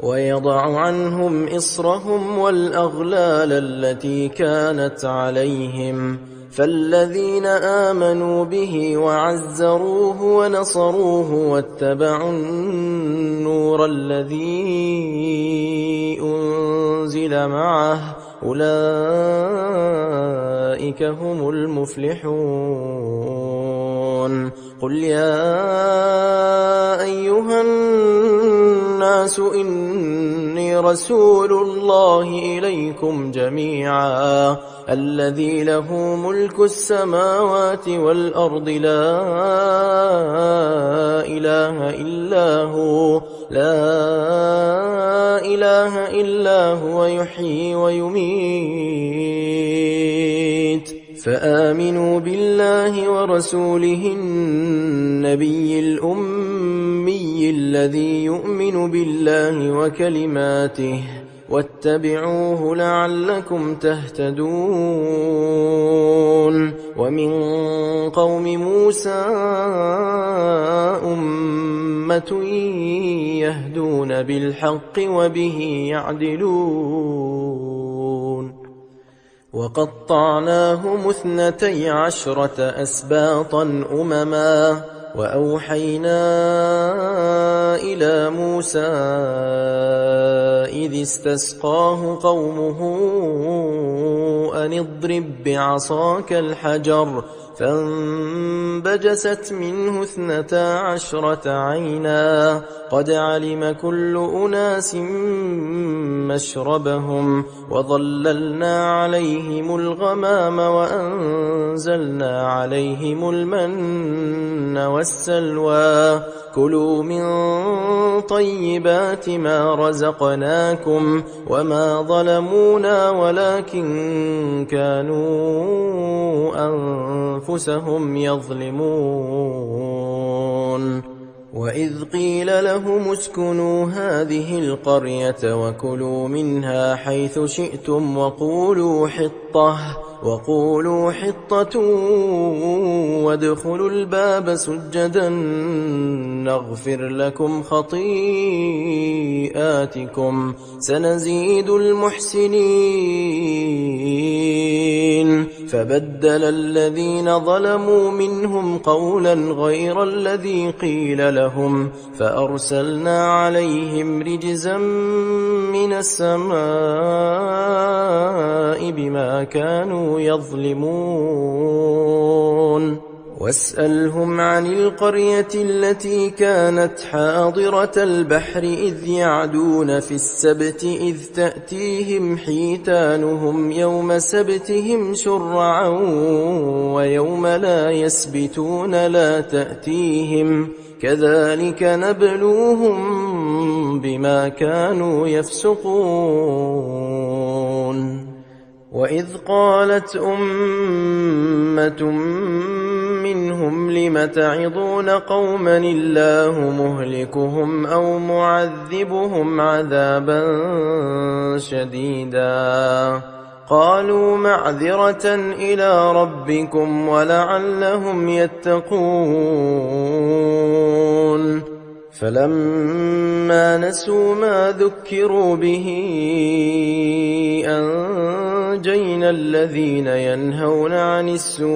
ويضع عنهم إصرهم والأغلال التي كانت عليهم. فالذين آمنوا به وعزروه ونصروه واتبعوا النور الذي أنزل معه أولئك هم المفلحون. قل يا أيها الناس إني رسول الله إليكم جميعا الذي له ملك السماوات والأرض لا إله إلا هو يحيي ويميت. فآمنوا بالله ورسوله النبي الأمي الذي يؤمن بالله وكلماته واتبعوه لعلكم تهتدون. ومن قوم موسى أمة يهدون بالحق وبه يعدلون. وقطعناهم 12 أسباطا أمما وأوحينا إلى موسى إذ استسقاه قومه أن اضرب بعصاك الحجر فانبجست منه 12 عينا قد علم كل أناس مشربهم وظللنا عليهم الغمام وأنزلنا عليهم المن والسلوى كلوا من طيبات ما رزقناكم وما ظلمونا ولكن كانوا أنفسهم يظلمون. وإذ قيل لهم اسكنوا هذه القرية وكلوا منها حيث شئتم وقولوا حطة وادخلوا الباب سجدا نغفر لكم خطيئاتكم سنزيد المحسنين. فبدل الذين ظلموا منهم قولا غير الذي قيل لهم فأرسلنا عليهم رجزا من السماء بما كانوا يظلمون واسألهم عن القرية التي كانت حاضرة البحر إذ يعدون في السبت إذ تأتيهم حيتانهم يوم سبتهم شرعا ويوم لا يسبتون لا تأتيهم كذلك نبلوهم بما كانوا يفسقون وإذ قالت أمة منهم لم تعظون قوما الله مهلكهم أو معذبهم عذابا شديدا قالوا معذرة إلى ربكم ولعلهم يتقون فلما نسوا ما ذكروا به أنجينا الذين ينهون عن السوء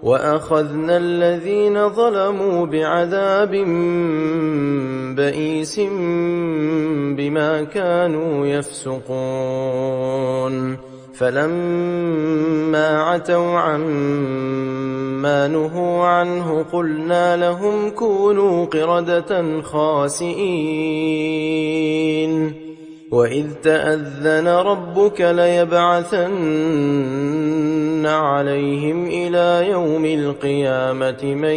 وأخذنا الذين ظلموا بعذاب بئيس بما كانوا يفسقون فلما عتوا عما نهوا عنه قلنا لهم كونوا قردة خاسئين وإذ تأذن ربك ليبعثن عليهم إلى يوم القيامة من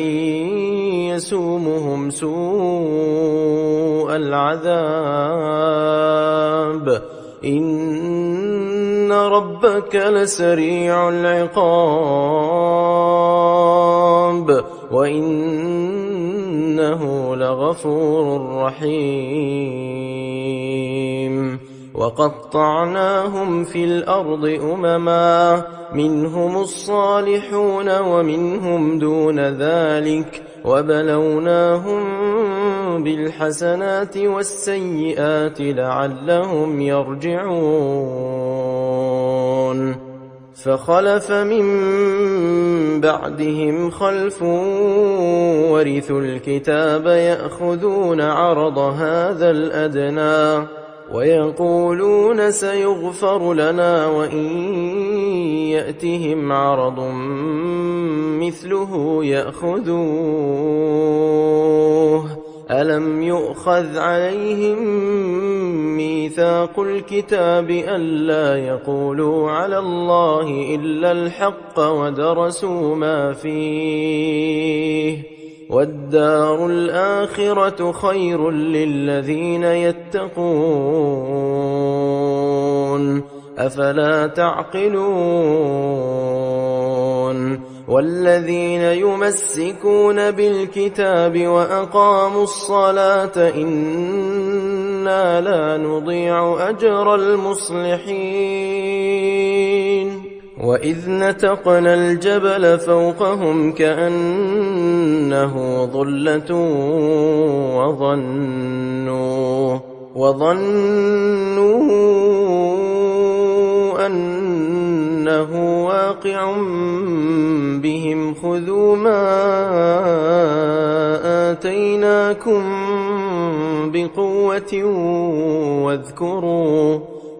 يسومهم سوء العذاب إن ربك لسريع العقاب وإنه لغفور رحيم وقطعناهم في الأرض أمما منهم الصالحون ومنهم دون ذلك وبلوناهم بالحسنات والسيئات لعلهم يرجعون فخلف من بعدهم خلف ورثوا الكتاب يأخذون عرض هذا الأدنى ويقولون سيغفر لنا وإن يأتهم عرض مثله يأخذوه ألم يؤخذ عليهم ميثاق الكتاب ألا يقولوا على الله إلا الحق ودرسوا ما فيه والدار الآخرة خير للذين يتقون أفلا تعقلون والذين يمسكون بالكتاب وأقاموا الصلاة إنا لا نضيع أجر المصلحين وإذ نتقنا الجبل فوقهم كأنه ظلة وظنوا أنه واقع بهم خذوا ما آتيناكم بقوة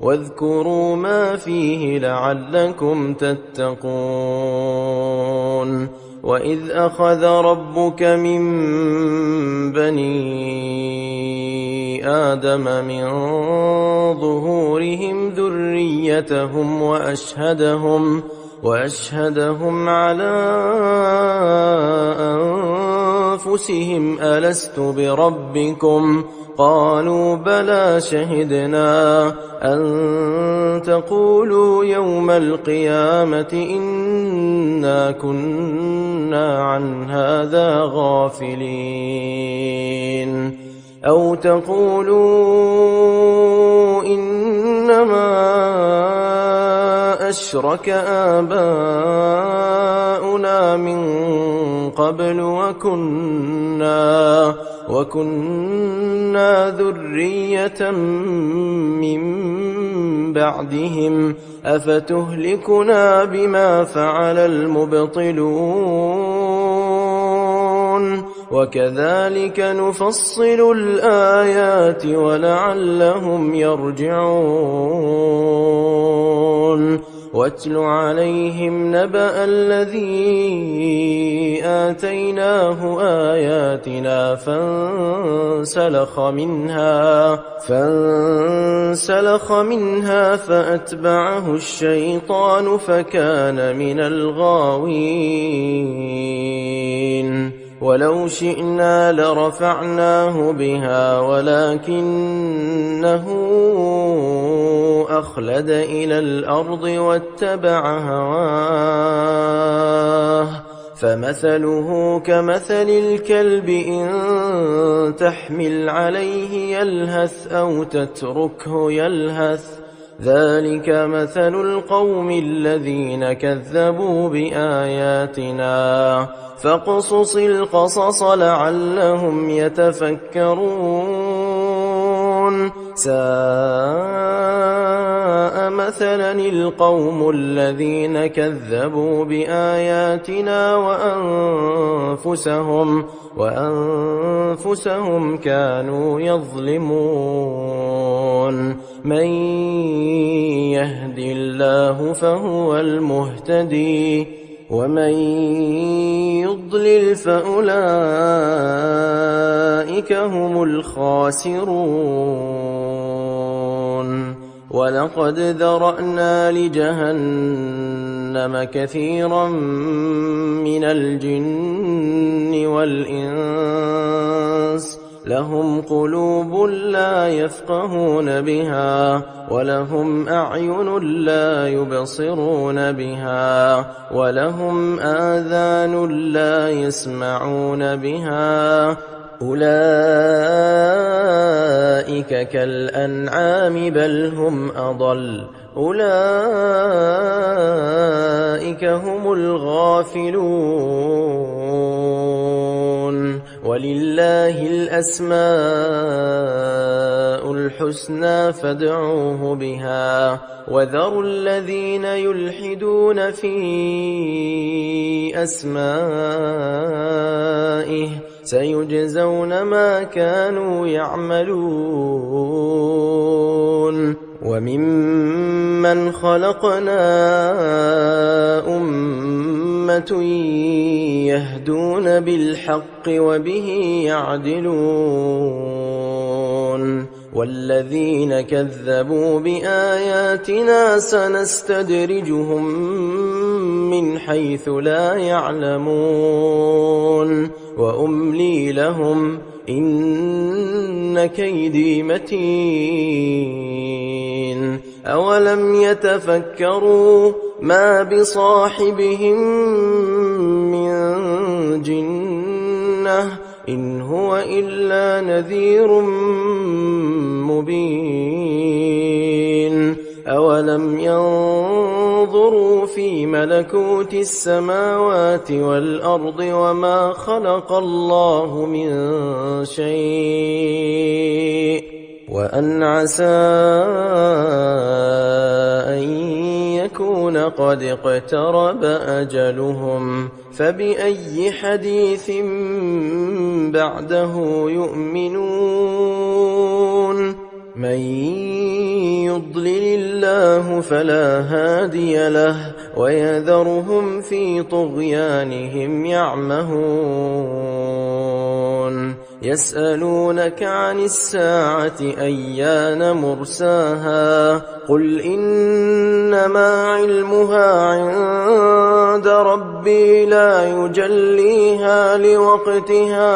واذكروا ما فيه لعلكم تتقون وإذ أخذ ربك من بني آدم من ظهورهم ذريتهم وأشهدهم على أنفسهم ألست بربكم قالوا بلى شهدنا أن تقولوا يوم القيامة إنا كنا عن هذا غافلين أو تقولوا إنما أشرك آباؤنا من قبل وكنا ذرية من بعدهم أفتهلكنا بما فعل المبطلون وكذلك نفصل الآيات ولعلهم يرجعون واتل عليهم نبأ الذي آتيناه آياتنا فانسلخ منها فأتبعه الشيطان فكان من الغاوين ولو شئنا لرفعناه بها ولكنه أخلد إلى الأرض واتبع هواه فمثله كمثل الكلب إن تحمل عليه يلهث أو تتركه يلهث ذلك مثل القوم الذين كذبوا بآياتنا فاقصص القصص لعلهم يتفكرون ساء مثلا القوم الذين كذبوا بآياتنا وأنفسهم كانوا يظلمون من يهد الله فهو المهتدي ومن يضلل فأولئك هم الخاسرون ولقد ذرأنا لجهنم كثيرا من الجن والإنس لهم قلوب لا يفقهون بها ولهم أعين لا يبصرون بها ولهم آذان لا يسمعون بها أولئك كالأنعام بل هم أضل أولئك هم الغافلون ولله الأسماء الحسنى فادعوه بها وذروا الذين يلحدون في أسمائه سيجزون ما كانوا يعملون وممن خلقنا أمة يهدون بالحق وبه يعدلون والذين كذبوا بآياتنا سنستدرجهم من حيث لا يعلمون وأملي لهم إن كيدي متين أولم يتفكروا ما بصاحبهم من جنة إن هو إلا نذير مبين أولم ينظروا في ملكوت السماوات والأرض وما خلق الله من شيء وأن عسى أن يكون قد اقترب أجلهم فبأي حديث بعده يؤمنون من يضلل الله فلا هادي له ويذرهم في طغيانهم يعمهون يسألونك عن الساعة أيان مرساها قل إنما علمها عند ربي لا يجليها لوقتها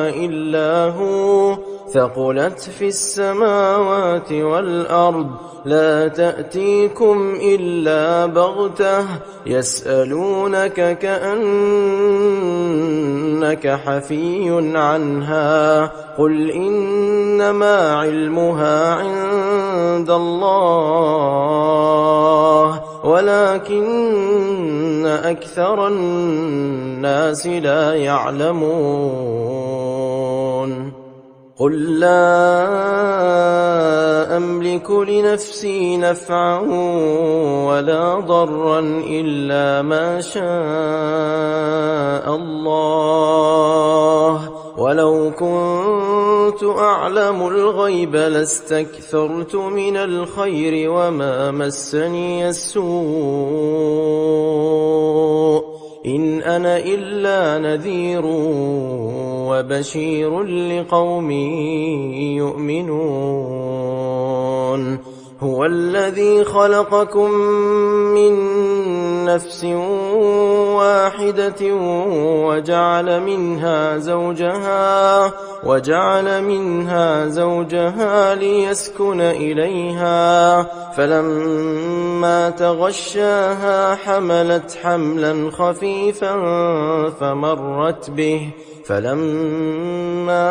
إلا هو ثقلت في السماوات والأرض لا تأتيكم إلا بغتة يسألونك كأنك حفي عنها قل إنما علمها عند الله ولكن أكثر الناس لا يعلمون قل لا أملك لنفسي نفعا ولا ضرا إلا ما شاء الله ولو كنت أعلم الغيب لاستكثرت من الخير وما مسني السوء إن أنا إلا نذير وبشير لقوم يؤمنون هو الذي خلقكم من نفس واحدة وجعل منها زوجها ليسكن إليها فلما تغشاها حملت حملا خفيفا فمرت به فلما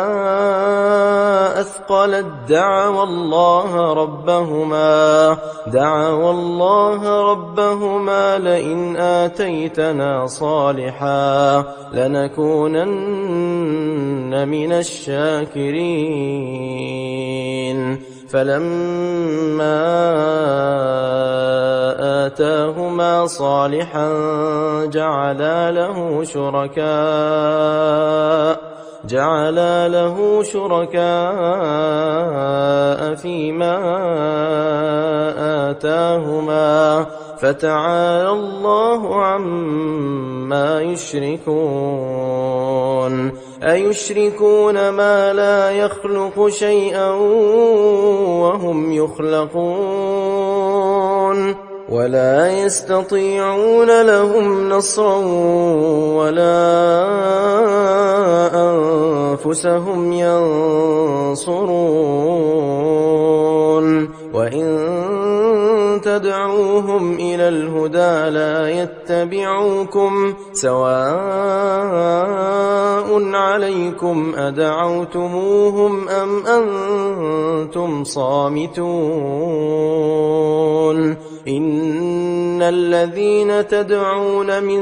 أثقلت دعوا الله ربهما لئن آتيتنا صالحا لنكونن من الشاكرين فلما آتاهما صالحا جعلا له شركاء فيما آتاهما فتعالى الله عما يشركون أيشركون ما لا يخلق شيئا وهم يخلقون ولا يستطيعون لهم نصرا ولا أنفسهم ينصرون وإن تدعوهم إلى الهدى لا يتبعوكم سواء عليكم أدعوتموهم أم أنتم صامتون إن الذين تدعون من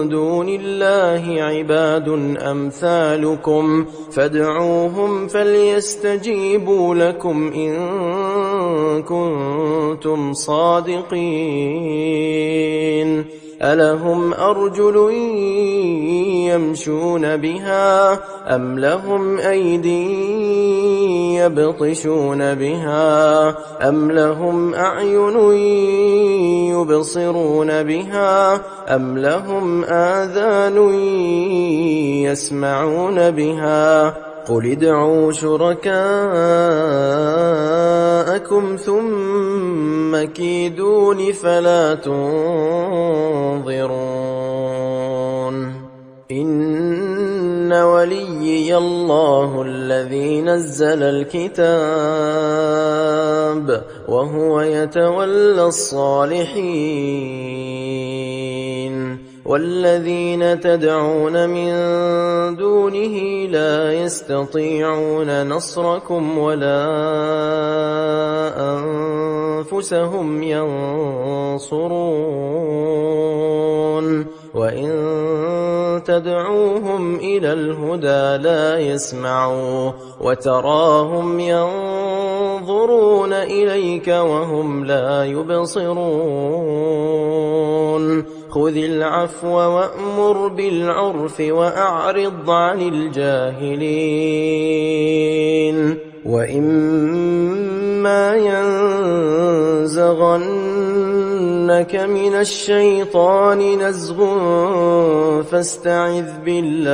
دون الله عباد أمثالكم فادعوهم فليستجيبوا لكم إن كنتم صادقين ألهم أرجل يمشون بها أم لهم أيدي يبطشون بها أم لهم أعين يبصرون بها أم لهم آذان يسمعون بها قل ادعوا شركاءكم ثم كيدون فلا تنظرون إن وليي الله الذي نزل الكتاب وهو يتولى الصالحين والذين تدعون من دونه لا يستطيعون نصركم ولا أنفسهم ينصرون وإن تدعوهم إلى الهدى لا يسمعوا وتراهم ينظرون إليك وهم لا يبصرون خذ العفو وأمر بالعرف وأعرض عن الجاهلين وإما ينزغنك من الشيطان نزغ فاستعذ بالله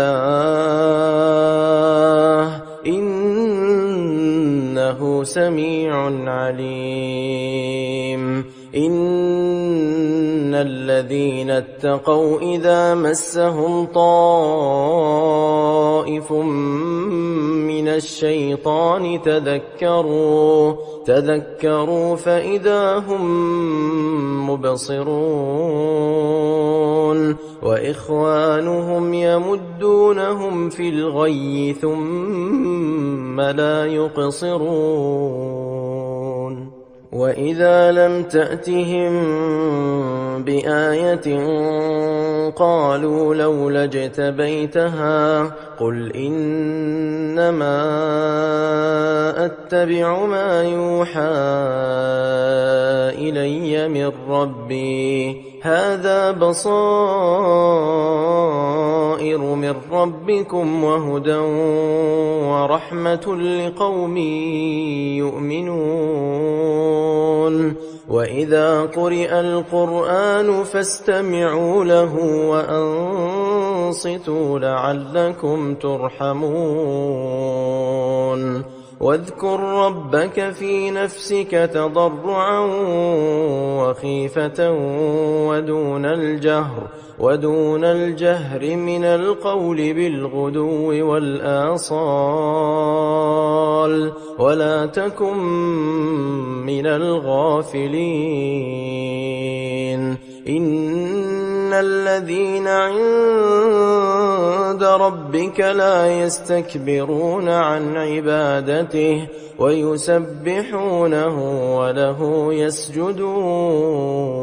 إنه سميع عليم إن الذين اتقوا إذا مسهم طائف من الشيطان تذكروا فإذا هم مبصرون وإخوانهم يمدونهم في الغي ثم لا يقصرون وإذا لم تأتهم بآية قالوا لولا اجتبيتها قل إنما أتبع ما يوحى إلي من ربي هذا بصائر من ربكم وهدى ورحمة لقوم يؤمنون وإذا قرئ القرآن فاستمعوا له وأنصتوا لعلكم ترحمون واذكر ربك في نفسك تضرعا وخيفة ودون الجهر من القول بالغدو والآصال ولا تكن من الغافلين إن الذين عند ربك لا يستكبرون عن عبادته ويسبحونه وله يسجدون